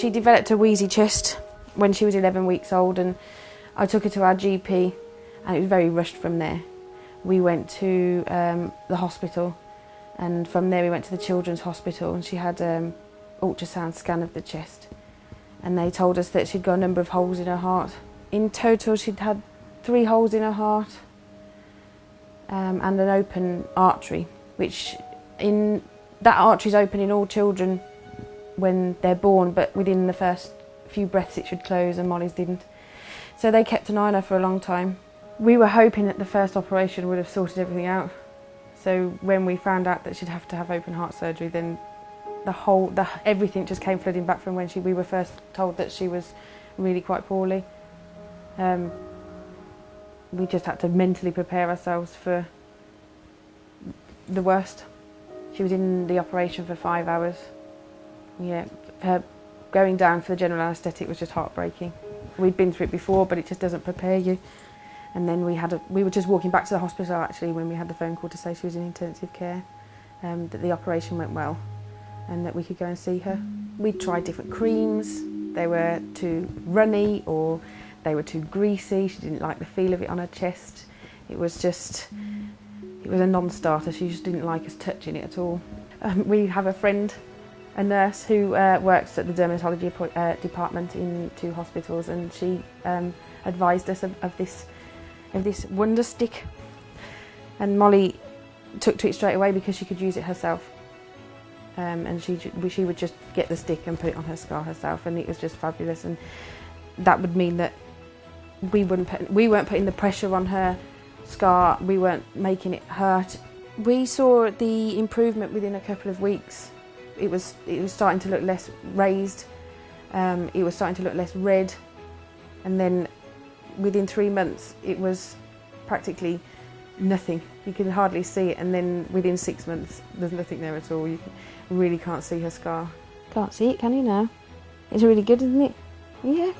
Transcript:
She developed a wheezy chest when she was 11 weeks old, and I took her to our GP, and it was very rushed from there. We went to the hospital, and from there we went to the Children's Hospital, and she had an ultrasound scan of the chest, and they told us that she'd got a number of holes in her heart. In total she'd had 3 holes in her heart and an open artery, which that artery is open in all children when they're born, but within the first few breaths it should close, and Molly's didn't. So they kept an eye on her for a long time. We were hoping that the first operation would have sorted everything out. So when we found out that she'd have to have open heart surgery, then everything just came flooding back from when we were first told that she was really quite poorly. We just had to mentally prepare ourselves for the worst. She was in the operation for 5 hours. Yeah, her going down for the general anaesthetic was just heartbreaking. We'd been through it before, but it just doesn't prepare you. And then we were just walking back to the hospital actually when we had the phone call to say she was in intensive care, that the operation went well and that we could go and see her. We tried different creams. They were too runny or they were too greasy. She didn't like the feel of it on her chest. It was a non-starter. She just didn't like us touching it at all. We have a friend, a nurse who works at the dermatology department in 2 hospitals, and she advised us of this wonder stick, and Molly took to it straight away because she could use it herself, and she would just get the stick and put it on her scar herself, and it was just fabulous. And that would mean that we weren't putting the pressure on her scar, we weren't making it hurt. We saw the improvement within a couple of weeks. It was starting to look less raised, it was starting to look less red, and then within 3 months it was practically nothing. You could hardly see it, and then within 6 months there's nothing there at all. You really can't see her scar. Can't see it, can you now? It's really good, isn't it? Yeah.